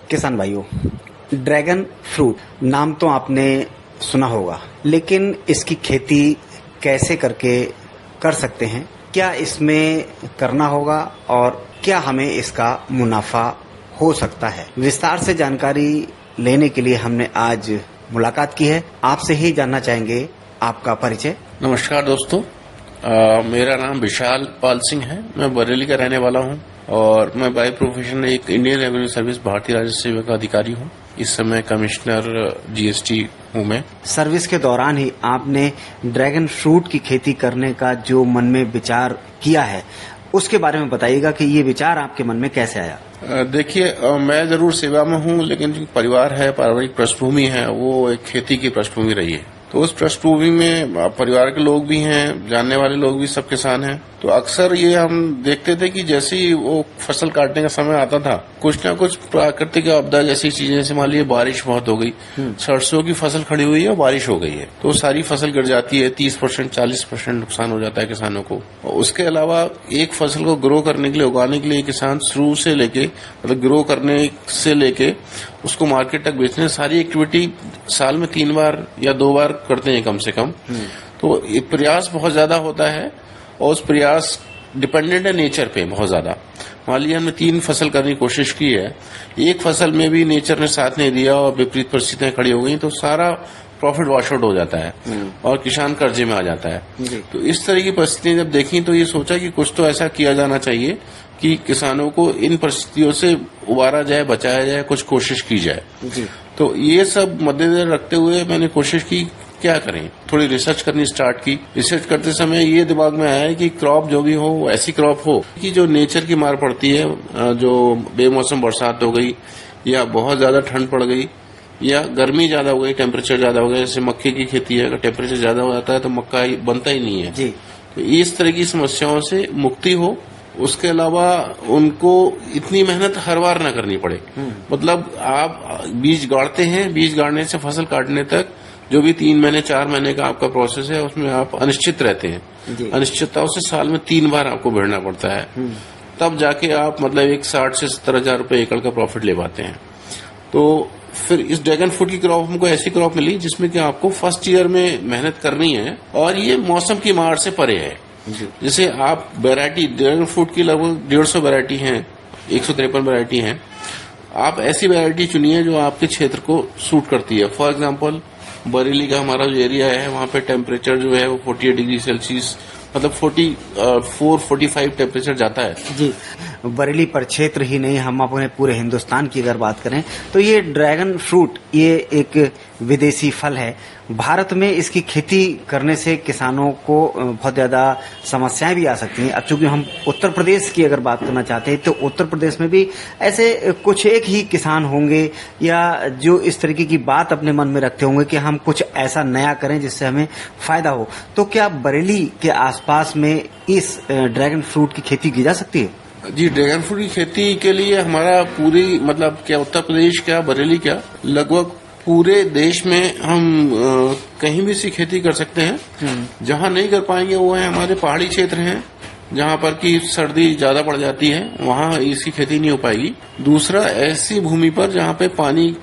किसान भाइयों, dragon fruit नाम तो आपने सुना होगा, लेकिन इसकी खेती कैसे करके कर सकते हैं, क्या इसमें करना होगा और क्या हमें इसका मुनाफा हो सकता है, विस्तार से जानकारी लेने के लिए हमने आज मुलाकात की है। आपसे ही जानना चाहेंगे आपका परिचय। नमस्कार दोस्तों, मेरा नाम विशाल पाल सिंह है। मैं बरेली का रहने वाला हूं और मैं बाय प्रोफेशन एक इंडियन रेवेन्यू सर्विस भारतीय राजस्व सेवा का अधिकारी हूं। इस समय कमिश्नर जीएसटी हूं मैं। सर्विस के दौरान ही आपने ड्रैगन फ्रूट की खेती करने का जो मन में विचार किया है, उसके बारे में बताइएगा कि ये विचार आपके मन में कैसे आया। देखिए, मैं जरूर सेवा में हूं, लेकिन जो परिवार है, पारिवारिक पृष्ठभूमि है, वो एक खेती की पृष्ठभूमि रही है। तो उस पृष्ठभूमि में परिवार के लोग भी हैं, जानने वाले लोग भी सब किसान हैं। तो अक्सर ये हम देखते थे कि जैसे ही वो फसल काटने का समय आता था, कुछ ना कुछ प्राकृतिक आपदा जैसी चीजें, जैसे मान लीजिए बारिश बहुत हो गई, सरसों की फसल खड़ी हुई है और बारिश हो गई है, तो सारी फसल गिर जाती है। 30% 40% नुकसान हो जाता है किसानों को। उसके अलावा एक फसल को ग्रो करने के लिए, उगाने के लिए किसान शुरू से लेके, मतलब ग्रो करने से लेके उसको मार्केट तक बेचने, सारी एक्टिविटी साल में 3 बार या 2 बार करते हैं कम से कम। तो ये प्रयास बहुत ज्यादा होता है और उस प्रयास डिपेंडेंट है नेचर पे बहुत ज्यादा। मान लीजिए हमने 3 फसल करने की कोशिश की है, एक फसल में भी नेचर ने साथ नहीं दिया और विपरीत परिस्थितियां खड़ी हो गई, तो सारा प्रॉफिट वॉश आउट हो जाता है और किसान कर्जे में आ जाता है। तो इस तरह की परिस्थितियां जब देखी तो ये सोचा कि कुछ तो ऐसा किया जाना चाहिए कि किसानों को इन परिस्थितियों से उबारा जाए, बचाया जाए, कुछ कोशिश की जाए। तो ये सब मद्देनजर रखते हुए मैंने कोशिश की क्या करें, थोड़ी रिसर्च करनी स्टार्ट की। रिसर्च करते समय ये दिमाग में आया कि क्रॉप जो भी हो वो ऐसी क्रॉप हो कि जो नेचर की मार पड़ती है, जो बेमौसम बरसात हो गई या बहुत ज्यादा ठंड पड़ गई या गर्मी ज्यादा हो गई, टेम्परेचर ज्यादा हो गया, जैसे मक्के की खेती है, अगर टेम्परेचर ज्यादा हो जाता है तो मक्का बनता ही नहीं है। तो इस तरह की समस्याओं से मुक्ति हो। उसके अलावा उनको इतनी मेहनत हर बार न करनी पड़े। मतलब आप बीज गाड़ते हैं, बीज गाड़ने से फसल काटने तक जो भी 3 महीने 4 महीने का आपका प्रोसेस है, उसमें आप अनिश्चित रहते हैं। अनिश्चितताओं से साल में 3 बार आपको भिड़ना पड़ता है, तब जाके आप मतलब एक 60 से 70 हजार रुपए एकड़ का प्रॉफिट ले पाते हैं। तो फिर इस ड्रैगन फ्रूट की क्रॉप हमको ऐसी क्रॉप मिली जिसमें कि आपको फर्स्ट ईयर में मेहनत करनी है और ये मौसम की मार से परे है। जैसे आप वैरायटी ड्रैगन फ्रूट की लगभग 150 वैरायटी हैं, 153 वैरायटी हैं। आप ऐसी वैरायटी चुनिए जो आपके क्षेत्र को सूट करती है। फॉर एग्जांपल बरेली का हमारा जो एरिया है, वहाँ पे टेम्परेचर जो है वो 48 डिग्री सेल्सियस, मतलब 44-45 टेम्परेचर जाता है। जी, बरेली पर क्षेत्र ही नहीं, हम अपने पूरे हिंदुस्तान की अगर बात करें तो ये ड्रैगन फ्रूट ये एक विदेशी फल है। भारत में इसकी खेती करने से किसानों को बहुत ज्यादा समस्याएं भी आ सकती हैं। अब चूंकि हम उत्तर प्रदेश की अगर बात करना चाहते हैं तो उत्तर प्रदेश में भी ऐसे कुछ एक ही किसान होंगे या जो इस तरीके की बात अपने मन में रखते होंगे कि हम कुछ ऐसा नया करें जिससे हमें फायदा हो। तो क्या बरेली के आसपास में इस ड्रैगन फ्रूट की खेती की जा सकती है? जी, ड्रैगन फ्रूट की खेती के लिए हमारा पूरी मतलब क्या उत्तर प्रदेश क्या बरेली क्या लगभग पूरे देश में हम कहीं भी इसकी खेती कर सकते हैं। जहां नहीं कर पाएंगे वो है हमारे पहाड़ी क्षेत्र हैं, जहां पर की सर्दी ज्यादा पड़ जाती है, वहां इसकी खेती नहीं हो पाएगी। दूसरा, ऐसी भूमि पर जहां पे पानी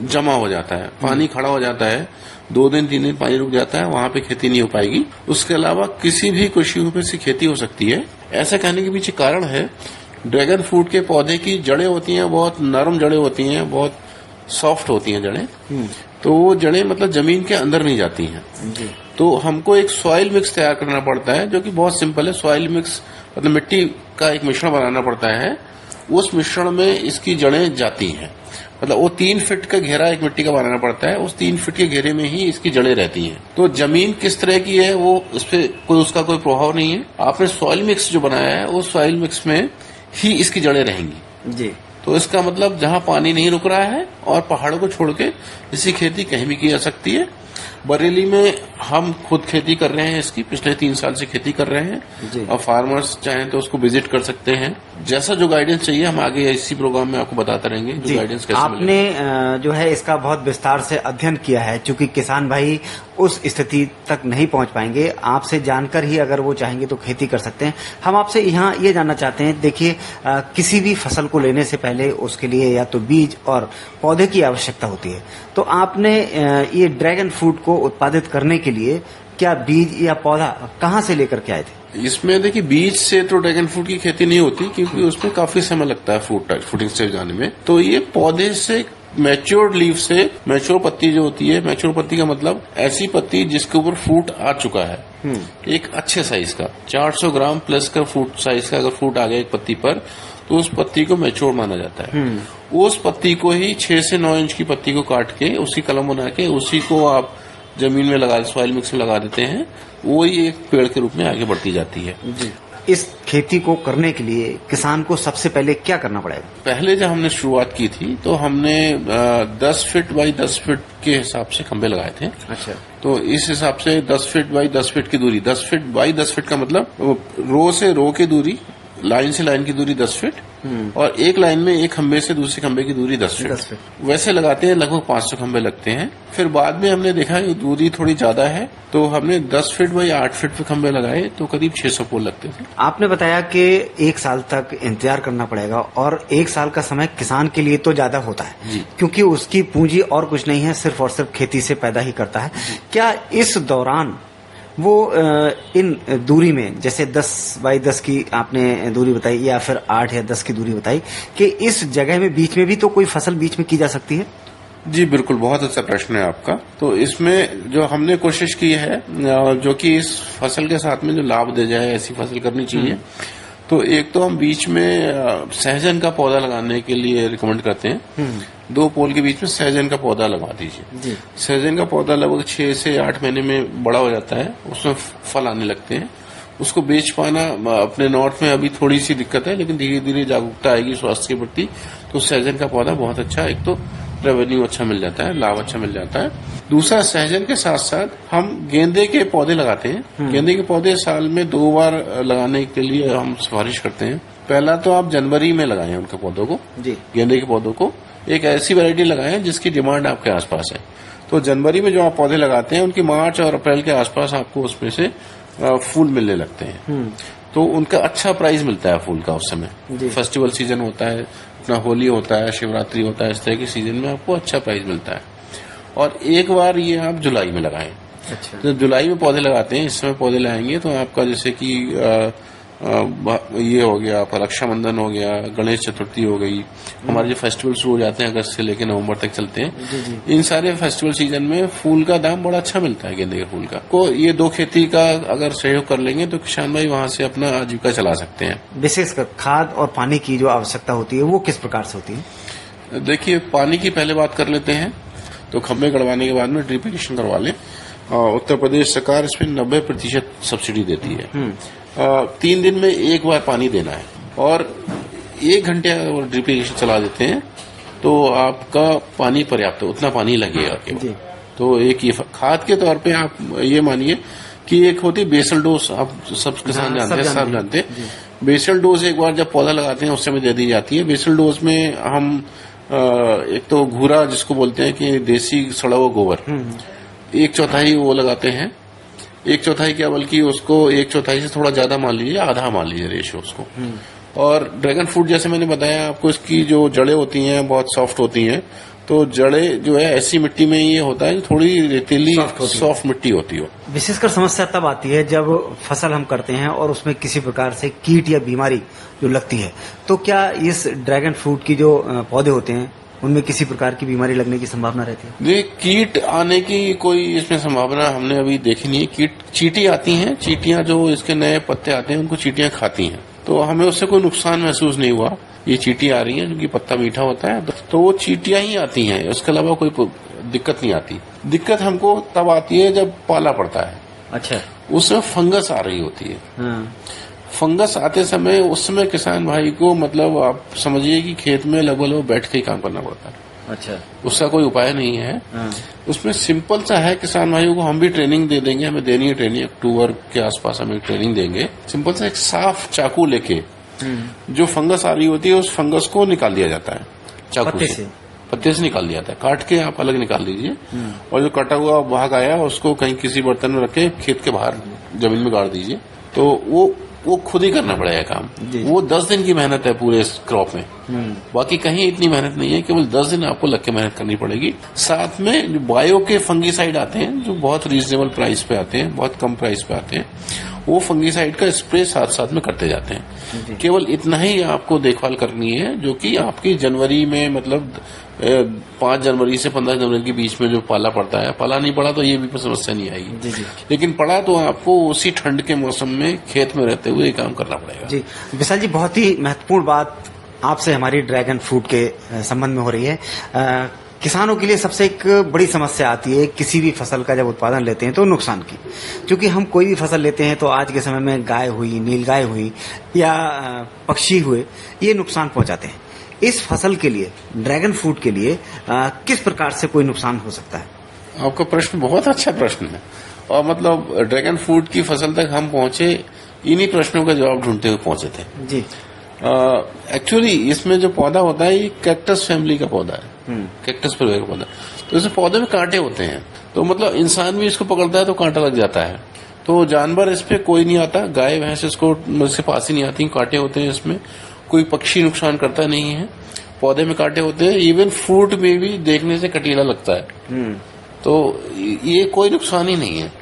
जमा हो जाता है, पानी खड़ा हो जाता है, 2 दिन 3 दिन पानी रुक जाता है, वहां पे खेती नहीं हो पाएगी। उसके अलावा किसी भी कृषि भूमि से खेती हो सकती है। ऐसा कहने के पीछे कारण है, ड्रैगन फ्रूट के पौधे की जड़ें होती हैं, बहुत नरम जड़ें होती हैं, बहुत सॉफ्ट होती हैं जड़ें। तो वो जड़ें मतलब जमीन के अंदर नहीं जाती हैं। तो हमको एक सॉइल मिक्स तैयार करना पड़ता है, जो कि बहुत सिंपल है। सॉइल मिक्स मतलब मिट्टी का एक मिश्रण बनाना पड़ता है, उस मिश्रण में इसकी जड़ें जाती हैं। मतलब वो 3 फीट का घेरा एक मिट्टी का बनाना पड़ता है, उस 3 फीट के घेरे में ही इसकी जड़ें रहती हैं। तो जमीन किस तरह की है वो उस पर उसका कोई प्रभाव नहीं है। आपने सॉइल मिक्स जो बनाया है, उस सॉइल मिक्स में ही इसकी जड़ें रहेंगी। जी, तो इसका मतलब जहां पानी नहीं रुक रहा है और पहाड़ों को छोड़ के इसकी खेती कहीं भी की जा सकती है। बरेली में हम खुद खेती कर रहे हैं इसकी, पिछले 3 साल से खेती कर रहे हैं और फार्मर्स चाहें तो उसको विजिट कर सकते हैं। जैसा जो गाइडेंस चाहिए हम आगे इसी प्रोग्राम में आपको बताते रहेंगे जो गाइडेंस कैसे आपने जो है इसका बहुत विस्तार से अध्ययन किया है, क्योंकि किसान भाई उस स्थिति तक नहीं पहुंच पाएंगे। आपसे जानकर ही अगर वो चाहेंगे तो खेती कर सकते हैं। हम आपसे यहाँ ये जानना चाहते हैं, देखिए किसी भी फसल को लेने से पहले उसके लिए या तो बीज और पौधे की आवश्यकता होती है। तो आपने ये ड्रैगन फ्रूट को उत्पादित करने के लिए क्या बीज या पौधा कहाँ से लेकर के आए थे? इसमें देखिए बीज से तो ड्रैगन फ्रूट की खेती नहीं होती, क्योंकि उसमें काफी समय लगता है फ्रूटिंग स्टेज जाने में। तो ये पौधे से मैच्योर्ड लीफ से, मैच्योर पत्ती जो होती है, मैच्योर पत्ती का मतलब ऐसी पत्ती जिसके ऊपर फ्रूट आ चुका है, एक अच्छे साइज का 400 ग्राम प्लस का फ्रूट साइज का अगर फ्रूट आ गया एक पत्ती पर, तो उस पत्ती को मैच्योर माना जाता है। उस पत्ती को ही 6 से 9 इंच की पत्ती को काट के उसकी कलम बना के उसी को आप जमीन में लगा, सॉइल मिक्स में लगा देते हैं, वो ही एक पेड़ के रूप में आगे बढ़ती जाती है। जी। इस खेती को करने के लिए किसान को सबसे पहले क्या करना पड़ेगा? पहले जब हमने शुरुआत की थी तो हमने 10 फीट बाई 10 फीट के हिसाब से खंभे लगाए थे। अच्छा। तो इस हिसाब से 10 फीट बाई 10 फीट की दूरी, 10 फीट बाई 10 फीट का मतलब रो से रो की दूरी, लाइन से लाइन की दूरी 10 फीट और एक लाइन में एक खंबे से दूसरे खंबे की दूरी 10 फीट। वैसे लगाते हैं, लगभग 500 खंबे लगते हैं। फिर बाद में हमने देखा कि दूरी थोड़ी ज्यादा है, तो हमने 10 फीट बाई 8 फीट पे खंबे लगाए, तो करीब 600 पोल लगते थे। आपने बताया कि 1 साल तक इंतजार करना पड़ेगा, और 1 साल का समय किसान के लिए तो ज्यादा होता है, क्योंकि उसकी पूंजी और कुछ नहीं है, सिर्फ और सिर्फ खेती से पैदा ही करता है। क्या इस दौरान वो इन दूरी में, जैसे 10 बाई 10 की आपने दूरी बताई या फिर 8 या 10 की दूरी बताई, कि इस जगह में बीच में भी तो कोई फसल बीच में की जा सकती है? जी बिल्कुल, बहुत अच्छा प्रश्न है आपका। तो इसमें जो हमने कोशिश की है, जो कि इस फसल के साथ में जो लाभ दे जाए ऐसी फसल करनी चाहिए। तो एक तो हम बीच में सहजन का पौधा लगाने के लिए रिकमेंड करते हैं। 2 पोल के बीच में सहजन का पौधा लगा दीजिए। सहजन का पौधा लगभग 6 से 8 महीने में बड़ा हो जाता है, उसमें फल आने लगते हैं। उसको बेच पाना अपने नॉर्थ में अभी थोड़ी सी दिक्कत है, लेकिन धीरे धीरे जागरूकता आएगी स्वास्थ्य के प्रति, तो सहजन का पौधा बहुत अच्छा, एक तो रेवेन्यू अच्छा मिल जाता है, लाभ अच्छा मिल जाता है। दूसरा, सहजन के साथ साथ हम गेंदे के पौधे लगाते हैं। गेंदे के पौधे साल में 2 बार लगाने के लिए हम सिफारिश करते हैं। पहला तो आप जनवरी में लगाएं उनके पौधों को, गेंदे के पौधों को। एक ऐसी वैरायटी लगाएं जिसकी डिमांड आपके आसपास है। तो जनवरी में जो आप पौधे लगाते हैं, उनकी मार्च और अप्रैल के आसपास आपको उसमें से फूल मिलने लगते हैं। तो उनका अच्छा प्राइस मिलता है फूल का उस समय। फेस्टिवल सीजन होता है, अपना होली होता है, शिवरात्रि होता है, इस तरह के सीजन में आपको अच्छा प्राइस मिलता है। और एक बार ये आप जुलाई में लगाएं। अच्छा। तो जुलाई में पौधे लगाते हैं, इस समय पौधे लगाएंगे तो आपका जैसे कि ये हो गया, आपका रक्षाबंधन हो गया, गणेश चतुर्थी हो गई, हमारे जो फेस्टिवल शुरू हो जाते हैं अगस्त से लेकर नवंबर तक चलते हैं। इन सारे फेस्टिवल सीजन में फूल का दाम बड़ा अच्छा मिलता है गेंदे के फूल का। को ये 2 खेती का अगर सहयोग कर लेंगे तो किसान भाई वहां से अपना आजीविका चला सकते हैं। विशेषकर खाद और पानी की जो आवश्यकता होती है वो किस प्रकार से होती है? देखिए, पानी की पहले बात कर लेते हैं। तो खंभे गड़वाने के बाद में ड्रिप इरिगेशन करवा लें। उत्तर प्रदेश सरकार इसमें 90% सब्सिडी देती है। 3 दिन में 1 बार पानी देना है, और 1 घंटे अगर ड्रिप इरिगेशन चला देते हैं तो आपका पानी पर्याप्त है, उतना पानी लगेगा केवल। तो एक ये खाद के तौर पे आप ये मानिए कि एक होती बेसल डोज, आप सब किसान जानते हैं, सब जानते हैं। बेसल डोज एक बार जब पौधा लगाते हैं उस समय दे दी जाती है। बेसल डोज में हम एक तो घूरा जिसको बोलते हैं कि देसी सड़ा हुआ गोबर, 1/4 वो लगाते हैं। 1/4 क्या, बल्कि उसको 1/4 से थोड़ा ज्यादा मान लीजिए, आधा मान लीजिए रेशियो उसको। और ड्रैगन फ्रूट जैसे मैंने बताया आपको, इसकी जो जड़ें होती हैं बहुत सॉफ्ट होती हैं। तो जड़ें जो है ऐसी मिट्टी में ये होता है, थोड़ी रेतीली सॉफ्ट मिट्टी होती हो। विशेषकर समस्या तब आती है जब फसल हम करते हैं और उसमें किसी प्रकार से कीट या बीमारी जो लगती है। तो क्या इस ड्रैगन फ्रूट की जो पौधे होते हैं उनमें किसी प्रकार की बीमारी लगने की संभावना रहती है? ये कीट आने की कोई इसमें संभावना हमने अभी देखी नहीं है। कीट, चींटी आती हैं, चींटियां जो इसके नए पत्ते आते हैं उनको चींटियां खाती हैं, तो हमें उससे कोई नुकसान महसूस नहीं हुआ। ये चींटी आ रही है क्योंकि पत्ता मीठा होता है, तो वो चींटियां ही आती हैं, उसके अलावा कोई दिक्कत नहीं आती। दिक्कत हमको तब आती है जब पाला पड़ता है। अच्छा। उसमें फंगस आ रही होती है। फंगस आते समय उस समय किसान भाई को मतलब आप समझिए कि खेत में लगभग बैठ के ही काम करना पड़ता है। अच्छा। उसका कोई उपाय नहीं है। उसमें सिंपल सा है, किसान भाइयों को हम भी ट्रेनिंग दे देंगे, हमें देनी है ट्रेनिंग, अक्टूबर के आसपास हमें ट्रेनिंग देंगे। सिंपल सा एक साफ चाकू लेके जो फंगस आ रही होती है उस फंगस को निकाल दिया जाता है चाकू से, पत्ते से निकाल दिया जाता है, काट के आप अलग निकाल दीजिए। और जो कटा हुआ भाग आया उसको कहीं किसी बर्तन में रखे खेत के बाहर जमीन में गाड़ दीजिए। तो वो खुद ही करना पड़ेगा काम। वो 10 दिन की मेहनत है पूरे इस क्रॉप में, बाकी कहीं इतनी मेहनत नहीं है, केवल 10 दिन आपको लग के मेहनत करनी पड़ेगी। साथ में जो बायो के फंगीसाइड आते हैं जो बहुत रीजनेबल प्राइस पे आते हैं, बहुत कम प्राइस पे आते हैं, वो फंगीसाइड का स्प्रे साथ साथ में करते जाते हैं। केवल इतना ही आपको देखभाल करनी है जो कि आपकी जनवरी में मतलब 5 जनवरी से 15 जनवरी के बीच में जो पाला पड़ता है, पाला नहीं पड़ा तो ये भी समस्या नहीं आएगी, लेकिन पड़ा तो आपको उसी ठंड के मौसम में खेत में रहते हुए काम करना पड़ेगा। जी विशाल जी, बहुत ही महत्वपूर्ण बात आपसे हमारी ड्रैगन फ्रूट के संबंध में हो रही है। किसानों के लिए सबसे एक बड़ी समस्या आती है किसी भी फसल का जब उत्पादन लेते हैं तो नुकसान की, क्योंकि हम कोई भी फसल लेते हैं तो आज के समय में गाय हुई, नीलगाय हुई या पक्षी हुए, ये नुकसान पहुंचाते हैं। इस फसल के लिए, ड्रैगन फ्रूट के लिए किस प्रकार से कोई नुकसान हो सकता है? आपका प्रश्न बहुत अच्छा प्रश्न है, और मतलब ड्रैगन फ्रूट की फसल तक हम पहुंचे इन्हीं प्रश्नों का जवाब ढूंढते हुए पहुंचे थे। जी एक्चुअली इसमें जो पौधा होता है ये कैक्टस फैमिली का पौधा है, कैक्टस परिवार का पौधा। तो इस पौधे में कांटे होते हैं, तो मतलब इंसान भी इसको पकड़ता है तो कांटा लग जाता है। तो जानवर इस पे कोई नहीं आता, गाय भैंस इसको पास ही नहीं आती, कांटे होते हैं इसमें। कोई पक्षी नुकसान करता नहीं है, पौधे में कांटे होते हैं, इवन फ्रूट में भी देखने से कटीला लगता है। तो ये कोई नुकसान ही नहीं है।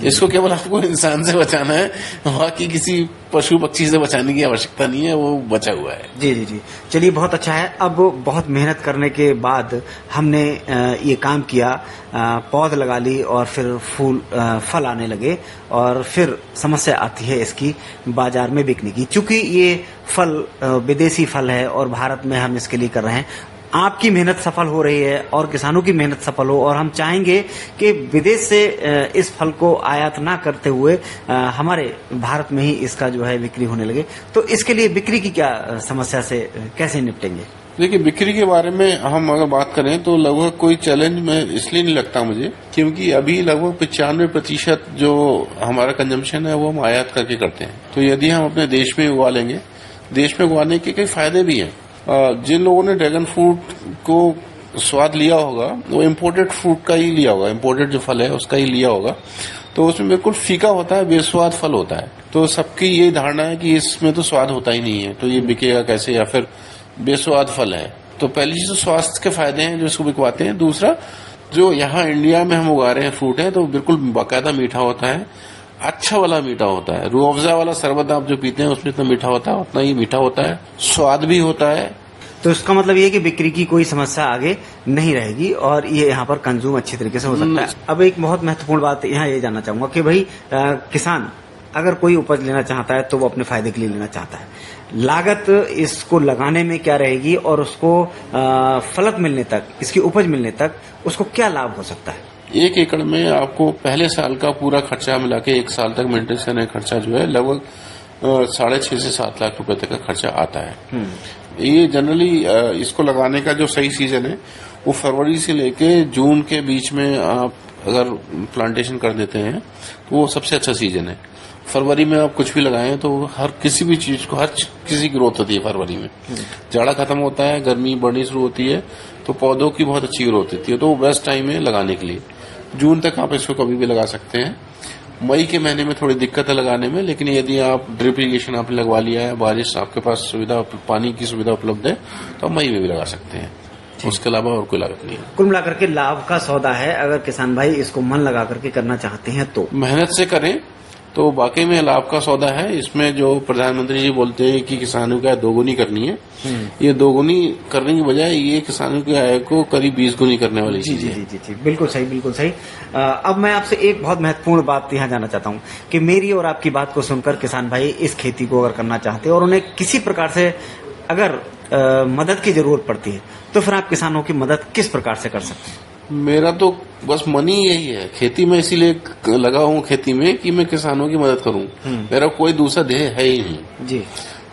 इसको केवल आपको इंसान से बचाना है, बाकी किसी पशु पक्षी से बचाने की आवश्यकता नहीं है, वो बचा हुआ है। जी जी जी, चलिए बहुत अच्छा है। अब बहुत मेहनत करने के बाद हमने ये काम किया, पौध लगा ली और फिर फल आने लगे, और फिर समस्या आती है इसकी बाजार में बिकने की। चूंकि ये फल विदेशी फल है और भारत में हम इसके लिए कर रहे हैं, आपकी मेहनत सफल हो रही है और किसानों की मेहनत सफल हो, और हम चाहेंगे कि विदेश से इस फल को आयात ना करते हुए हमारे भारत में ही इसका जो है बिक्री होने लगे। तो इसके लिए बिक्री की क्या समस्या से कैसे निपटेंगे? देखिए, बिक्री के बारे में हम अगर बात करें तो लगभग कोई चैलेंज में इसलिए नहीं लगता मुझे, क्योंकि अभी लगभग 95% जो हमारा कंजम्पशन है वो हम आयात करके करते हैं। तो यदि हम अपने देश में उगा लेंगे, देश में उगाने के कई फायदे भी हैं। जिन लोगों ने ड्रैगन फ्रूट को स्वाद लिया होगा वो इम्पोर्टेड फ्रूट का ही लिया होगा, इम्पोर्टेड जो फल है उसका ही लिया होगा, तो उसमें बिल्कुल फीका होता है, बेस्वाद फल होता है। तो सबकी ये धारणा है कि इसमें तो स्वाद होता ही नहीं है, तो ये बिकेगा कैसे, या फिर बेस्वाद फल है। तो पहली चीज तो स्वास्थ्य के फायदे हैं जो इसको बिकवाते हैं। दूसरा, जो यहाँ इंडिया में हम उगा रहे हैं फ्रूट है तो बिल्कुल बाकायदा मीठा होता है, अच्छा वाला मीठा होता है। रूह अफ़ज़ा वाला शरबत आप जो पीते हैं उसमें इतना मीठा होता है, उतना ही मीठा होता है, स्वाद भी होता है। तो इसका मतलब ये कि बिक्री की कोई समस्या आगे नहीं रहेगी और ये यहाँ पर कंज्यूम अच्छी तरीके से हो सकता है। अब एक बहुत महत्वपूर्ण बात यहाँ ये जानना चाहूंगा कि भाई किसान अगर कोई उपज लेना चाहता है तो वो अपने फायदे के लिए लेना चाहता है, लागत इसको लगाने में क्या रहेगी और उसको फलक मिलने तक, इसकी उपज मिलने तक उसको क्या लाभ हो सकता है? 1 एकड़ में आपको पहले साल का पूरा खर्चा मिला के 1 साल तक मेंटेनेंस करने का खर्चा जो है लगभग 6.5 से 7 लाख रुपए तक का खर्चा आता है। ये जनरली इसको लगाने का जो सही सीजन है वो फरवरी से लेके जून के बीच में आप अगर प्लांटेशन कर देते हैं तो वो सबसे अच्छा सीजन है। फरवरी में आप कुछ भी लगाएं तो हर किसी भी चीज को, हर किसी की ग्रोथ होती है फरवरी में। जाड़ा खत्म होता है, गर्मी बढ़नी शुरू होती है, तो पौधों की बहुत अच्छी ग्रोथ होती है, तो वो बेस्ट टाइम है लगाने के लिए। जून तक आप इसको कभी भी लगा सकते हैं। मई के महीने में थोड़ी दिक्कत है लगाने में, लेकिन यदि आप ड्रिप इरिगेशन आपने लगवा लिया है, बारिश आपके पास सुविधा, पानी की सुविधा उपलब्ध है, तो आप मई में भी लगा सकते हैं। उसके अलावा और कोई लागत नहीं है। कुल मिलाकर के लाभ का सौदा है, अगर किसान भाई इसको मन लगा करके करना चाहते हैं तो मेहनत से करें तो वाकई में लाभ का सौदा है। इसमें जो प्रधानमंत्री जी बोलते हैं कि किसानों की आय दोगुनी करनी है, ये दोगुनी करने की बजाय ये किसानों की आय को करीब 20 गुनी करने वाली चीज है। जी, बिल्कुल सही, बिल्कुल सही। अब मैं आपसे एक बहुत महत्वपूर्ण बात यहाँ जानना चाहता हूँ कि मेरी और आपकी बात को सुनकर किसान भाई इस खेती को अगर करना चाहते हैं और उन्हें किसी प्रकार से अगर मदद की जरूरत पड़ती है तो फिर आप किसानों की मदद किस प्रकार से कर सकते हैं? मेरा तो बस मन ही यही है, खेती में इसीलिए लगा हूँ खेती में कि मैं किसानों की मदद करूँ। मेरा कोई दूसरा ध्येय है ही नहीं जी।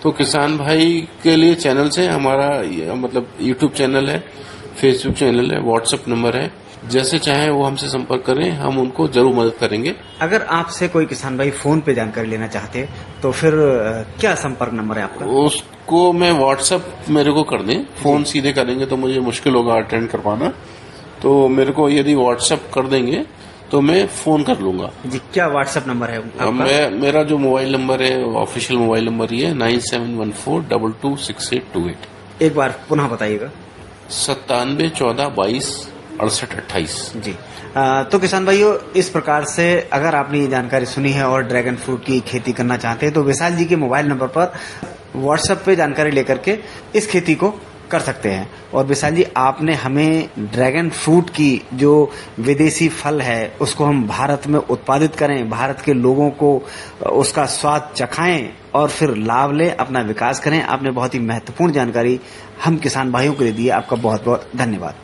तो किसान भाई के लिए चैनल से हमारा मतलब यूट्यूब चैनल है, फेसबुक चैनल है, व्हाट्सएप नंबर है, जैसे चाहे वो हमसे संपर्क करें, हम उनको जरूर मदद करेंगे। अगर आपसे कोई किसान भाई फोन पे जानकारी लेना चाहते हैं तो फिर क्या संपर्क नंबर है आपका? उसको मैं व्हाट्सएप मेरे को कर दें, फोन सीधे करेंगे तो मुझे मुश्किल होगा अटेंड कर पाना, तो मेरे को यदि व्हाट्सएप कर देंगे तो मैं फोन कर लूंगा। जी, क्या व्हाट्सएप नंबर है आपका? मेरा जो मोबाइल नंबर है, ऑफिशियल मोबाइल नंबर ये है 9714226828। एक बार पुनः बताइएगा। 97 14 22 68 28। जी, तो किसान भाइयों, इस प्रकार से अगर आपने ये जानकारी सुनी है और ड्रैगन फ्रूट की खेती करना चाहते हैं तो विशाल जी के मोबाइल नंबर पर व्हाट्सएप पे जानकारी लेकर के इस खेती को कर सकते हैं। और विशाल जी, आपने हमें ड्रैगन फ्रूट की जो विदेशी फल है उसको हम भारत में उत्पादित करें, भारत के लोगों को उसका स्वाद चखाएं और फिर लाभ लें, अपना विकास करें, आपने बहुत ही महत्वपूर्ण जानकारी हम किसान भाइयों को दे दी है। आपका बहुत बहुत धन्यवाद।